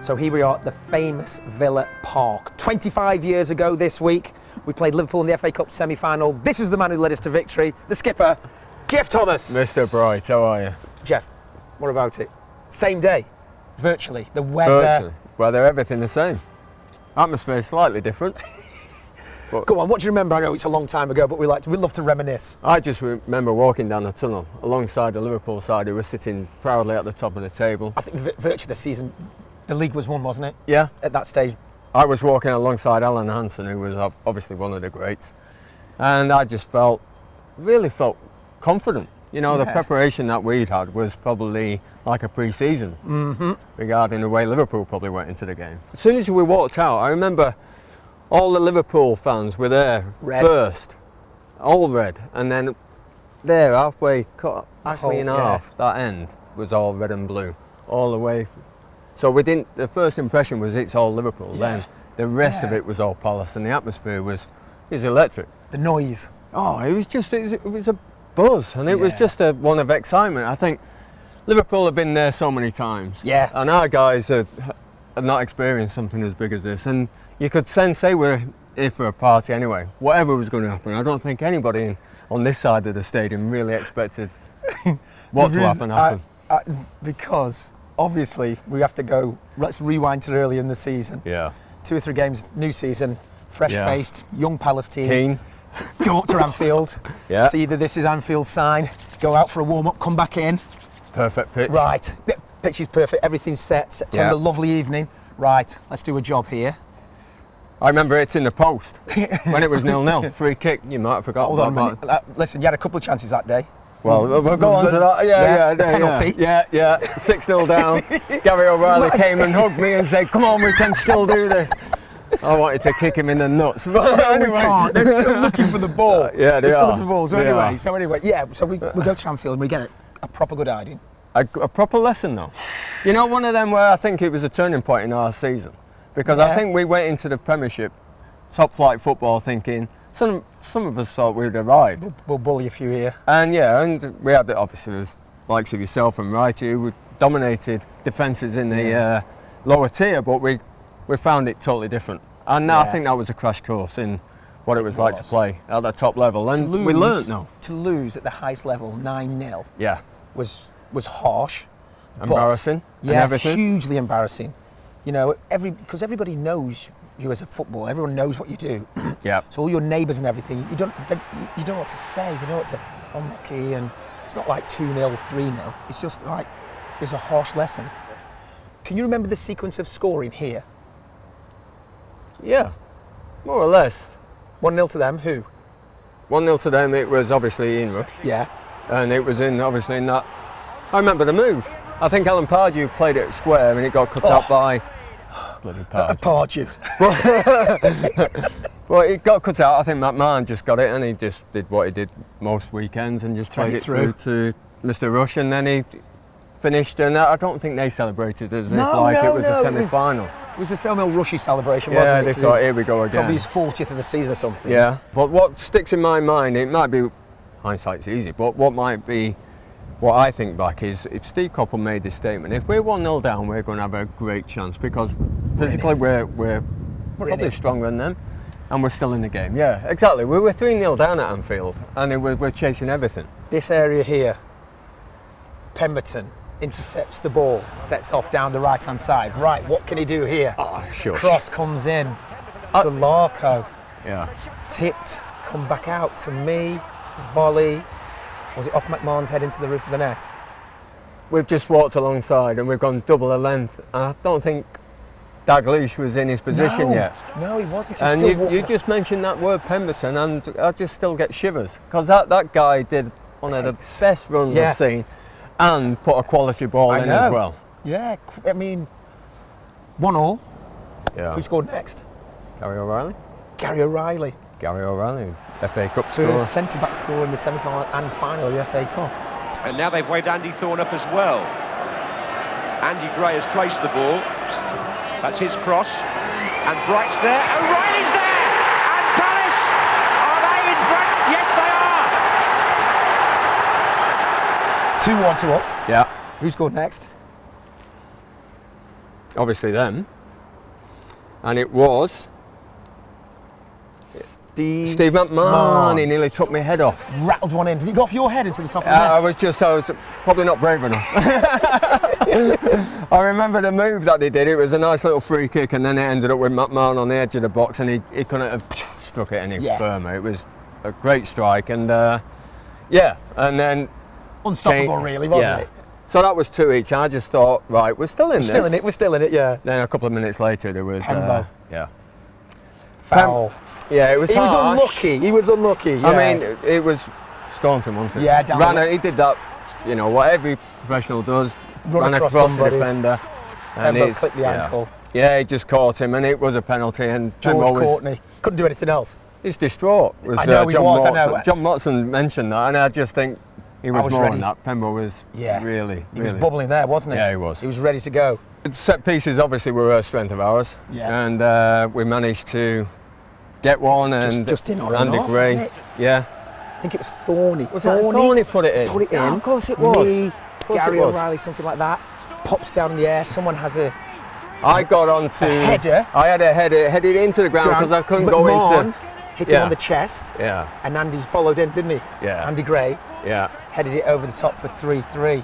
So here we are at the famous Villa Park. 25 years ago this week, we played Liverpool in the FA Cup semi-final. This was the man who led us to victory, the skipper, Geoff Thomas. Mr. Bright, how are you? Jeff, what about it? Same day, virtually. The weather. Virtually. Weather, everything the same. Atmosphere slightly different. But go on, what do you remember? I know it's a long time ago, but we love to reminisce. I just remember walking down the tunnel alongside the Liverpool side who were sitting proudly at the top of the table. I think virtually the season, the league was won, wasn't it? Yeah. At that stage. I was walking alongside Alan Hansen, who was obviously one of the greats, and I just really felt confident. You know, the preparation that we'd had was probably like a pre-season regarding the way Liverpool probably went into the game. As soon as we walked out, I remember all the Liverpool fans were there first, all red, and then there halfway cut actually in half, that end was all red and blue all the way. So the first impression was it's all Liverpool. Then the rest of it was all Palace, and the atmosphere was electric. The noise. Oh, it was a buzz, and it was just one of excitement. I think Liverpool have been there so many times, and our guys have not experienced something as big as this, and you could sense they were here for a party anyway. Whatever was going to happen, I don't think anybody on this side of the stadium really expected what to happen. Because obviously we have to go. Let's rewind to earlier in the season. Yeah, 2 or 3 games, new season, fresh-faced, young Palace team. Keen. Go up to Anfield, see that this is Anfield's sign, go out for a warm-up, come back in. Perfect pitch. Right, pitch is perfect, everything's set, September, lovely evening. Right, let's do a job here. I remember it's in the post when it was 0-0, free kick, you might have forgotten. Hold on a minute. Listen, you had a couple of chances that day. Well, we'll go on to that. The penalty. 6-0 down. Gary O'Reilly came and hugged me and said, come on, we can still do this. I wanted to kick him in the nuts. But anyway. We can't. They're still looking for the ball. They're still looking for the ball. So anyway, so we go to Anfield and we get a proper good hiding. A proper lesson, though. You know, one of them where I think it was a turning point in our season. Because I think we went into the Premiership, top flight football, thinking some of us thought we'd arrived. We'll bully a few here. And we had obviously the likes of yourself and Brighty who dominated defences in the lower tier, but we found it totally different. And I think that was a crash course in what it was like to play at the top level. And we learnt now. To lose at the highest level, 9-0, was harsh. Embarrassing. And everything. Hugely embarrassing. You know, because everybody knows you as a footballer, everyone knows what you do. So all your neighbours and everything, you don't know what to say, you don't know what to, unlucky, and it's not like 2-0, 3-0. It's just like, it's a harsh lesson. Can you remember the sequence of scoring here? Yeah, more or less. 1-0 to them, who? 1-0 to them, it was obviously Ian Rush. Yeah. And it was obviously in that, I remember the move. I think Alan Pardew played it square and it got cut out by bloody Pardew. Well, it got cut out. I think Matt Mann just got it and he just did what he did most weekends and just played it through to Mr. Rush, and then he finished, and I don't think they celebrated as if it was a semi-final. It was a Samuel Rushy celebration, wasn't it? Yeah, they thought, here we go again. Probably his 40th of the season or something. Yeah, but what sticks in my mind, it might be, hindsight's easy, but what might be, what I think back is, if Steve Coppell made this statement, if we're 1-0 down, we're going to have a great chance, because physically we're probably stronger than them, and we're still in the game. Yeah, exactly. We were 3-0 down at Anfield, and we're chasing everything. This area here, Pemberton intercepts the ball, sets off down the right-hand side. Right, what can he do here? Oh, sure. Cross comes in. Solarco. Yeah. Tipped, come back out to me. Volley. Was it off McMahon's head into the roof of the net? We've just walked alongside and we've gone double the length. And I don't think Dalglish was in his position yet. No, he wasn't. And you just mentioned that word Pemberton, and I just still get shivers, because that guy did one of the best runs I've seen. And put a quality ball in as well. Yeah, I mean, 1-1. Yeah. Who scored next? Gary O'Reilly. Gary O'Reilly. Gary O'Reilly, FA Cup scorer. Centre-back scorer in the semi-final and final of the FA Cup. And now they've waved Andy Thorne up as well. Andy Gray has placed the ball. That's his cross. And Bright's there. O'Reilly's there! And Palace, are they in front? Yes, they are! 2-1 to us. Yeah. Who scored next? obviously them, and it was Steve McMahon. He nearly took my head off. Rattled one in. Did it go off your head into the top of the net? I was probably not brave enough. I remember the move that they did. It was a nice little free kick, and then it ended up with McMahon on the edge of the box, and he couldn't have struck it any firmer. It was a great strike, and and then unstoppable, really, wasn't it? So that was 2 each. I just thought, right, we're still in this. We're still in it, yeah. Then a couple of minutes later, there was foul. Yeah, it was harsh. He was unlucky. Yeah. I mean, it was Staunton, wasn't it? Yeah, he did that, what every professional does. Ran across the defender. And Pembo clipped the ankle. Yeah, he just caught him, and it was a penalty. And George Courtney couldn't do anything else. He's distraught. I know he was. I know. John Motson mentioned that, and I just think he was more ready. on that. Pembo was really. He was bubbling there, wasn't he? Yeah, he was. He was ready to go. Set pieces obviously were a strength of ours, and we managed to get one, and just in Andy Gray. Yeah. I think it was Thorny. Thorny put it in? Put it in. Of course it was. Me, Gary O'Reilly, something like that. Pops down in the air. Someone has a header. I had a header headed into the ground because I couldn't go into. Hit him on the chest. Yeah. And Andy followed in, didn't he? Yeah. Andy Gray. Yeah. Headed it over the top for 3-3.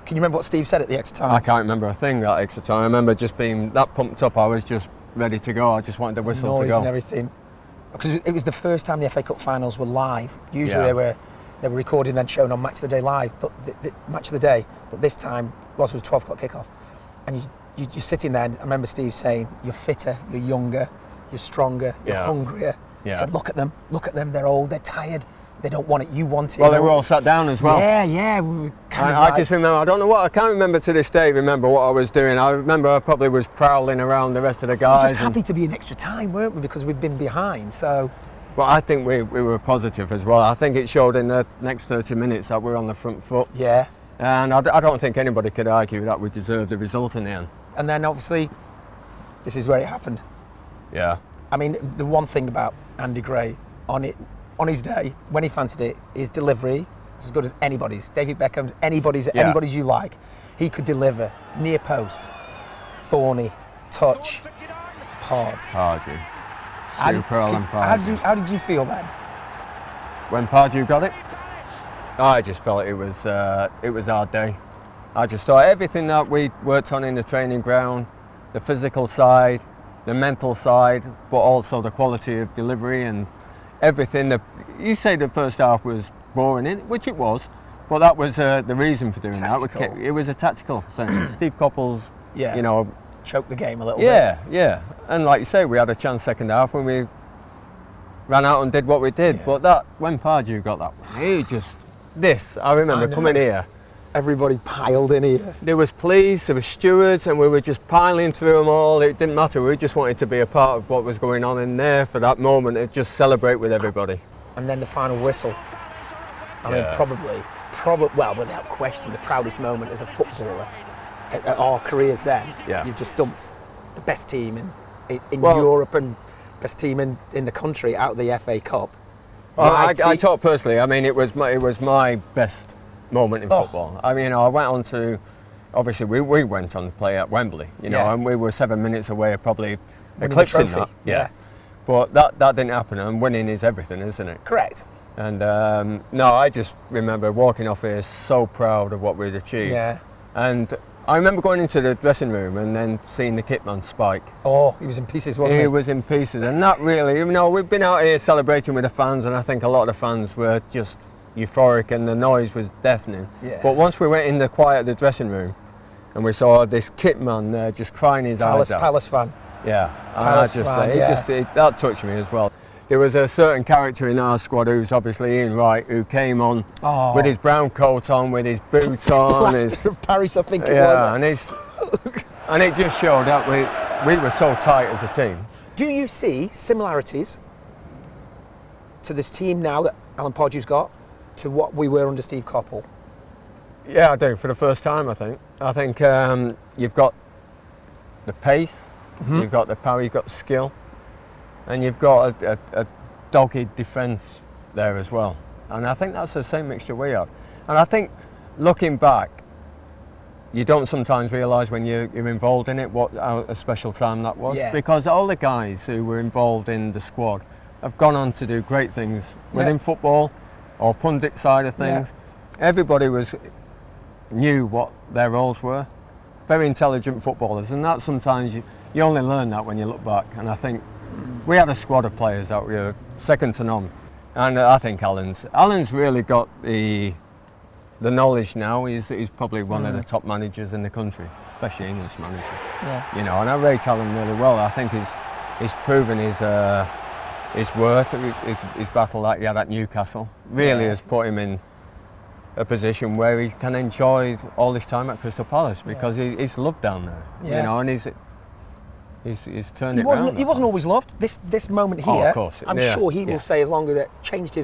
Can you remember what Steve said at the extra time? I can't remember a thing that extra time. I remember just being that pumped up. I was just ready to go. I just wanted the whistle to go. Noise and everything. Because it was the first time the FA Cup finals were live. Usually they were recorded and then shown on Match of the Day Live, but the Match of the Day. But this time, it was 12 o'clock kickoff, and you're sitting there. And I remember Steve saying, "You're fitter, you're younger, you're stronger, you're hungrier." Yeah. He said, look at them. They're old, they're tired. They don't want it. You want it. Well, they were all sat down as well. Yeah. I just remember. I can't remember to this day. Remember what I was doing. I remember I probably was prowling around the rest of the guys. We were just happy to be in extra time, weren't we? Because we'd been behind. So. Well, I think we were positive as well. I think it showed in the next 30 minutes that we're on the front foot. Yeah. And I don't think anybody could argue that we deserved the result in the end. And then obviously, this is where it happened. Yeah. I mean, the one thing about Andy Gray on his day, when he fancied it, his delivery is as good as anybody's. David Beckham's, anybody's you like. He could deliver near post, Thorny, touch, Pardew. Super Alan Pardew. How did you feel then? When Pardew got it? I just felt it was our day. I just thought everything that we worked on in the training ground, the physical side, the mental side, but also the quality of delivery and everything. You say the first half was boring, which it was, but that was the reason for doing that. It was a tactical thing. Steve Coppell's, choked the game a little bit. Yeah. And like you say, we had a chance second half when we ran out and did what we did. Yeah. But when Pardew got that one, I remember coming here. Everybody piled in here. There was police, there was stewards, and we were just piling through them all. It didn't matter. We just wanted to be a part of what was going on in there for that moment and just celebrate with everybody. And then the final whistle. I mean, probably, well, without question, the proudest moment as a footballer at our careers then. Yeah. You've just dumped the best team in Europe and best team in the country out of the FA Cup. I talk personally. I mean, it was my best moment in football. I mean, I went on to, obviously we went on to play at Wembley, and we were 7 minutes away of probably eclipsing that. Yeah. But that didn't happen, and winning is everything, isn't it? Correct. And I just remember walking off here so proud of what we'd achieved. Yeah. And I remember going into the dressing room and then seeing the kit man Spike. Oh, he was in pieces, wasn't he? He was in pieces, and that really, we've been out here celebrating with the fans, and I think a lot of the fans were just euphoric, and the noise was deafening. Yeah. But once we went in the quiet of the dressing room and we saw this kit man there just crying his eyes out. Palace fan. Yeah, that touched me as well. There was a certain character in our squad who's obviously Ian Wright, who came on with his brown coat on, with his boots on. Plaster of Paris, I think it was. Yeah, and it just showed that we were so tight as a team. Do you see similarities to this team now that Alan Pardew's got to what we were under Steve Coppell? Yeah, I do. For the first time, I think. I think you've got the pace, you've got the power, you've got the skill, and you've got a dogged defence there as well. And I think that's the same mixture we have. And I think, looking back, you don't sometimes realise when you're involved in it what a special time that was. Yeah. Because all the guys who were involved in the squad have gone on to do great things within football or pundit side of things. Everybody knew what their roles were. Very intelligent footballers, and that sometimes you only learn that when you look back. And I think we had a squad of players that were second to none. And I think Alan's really got the knowledge now. He's probably one of the top managers in the country, especially English managers. Yeah. You know, and I rate Alan really well. I think he's proven his worth. His battle that he had at Newcastle really has put him in a position where he can enjoy all this time at Crystal Palace because he's loved down there. Yeah. You know, and he's turned it around. He wasn't always loved. This moment here, of course. I'm sure he will say as long as it changed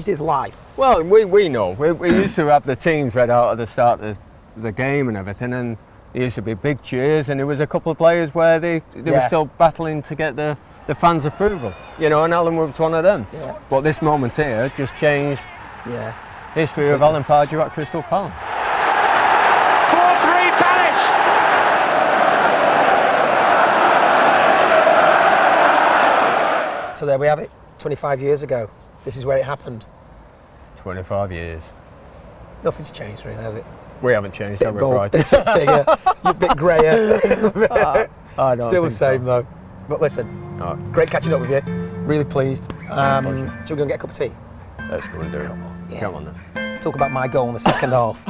his life. Well, we know. We used to have the teams read out at the start of the game and everything, and there used to be big cheers, and there was a couple of players where they were still battling to get the fans' approval. You know, and Alan was one of them. Yeah. But this moment here just changed history of Alan Pardew at Crystal Palace. 4-3 Palace. So there we have it. 25 years ago, this is where it happened. 25 years. Nothing's changed, really, has it? We haven't changed, have we, Brighty? Bit bigger, a bit greyer. I don't Still the think same so. though. But listen, great catching up with you. Really pleased. Shall we go and get a cup of tea? Let's go and do it. Yeah. Come on then. Let's talk about my goal in the second half.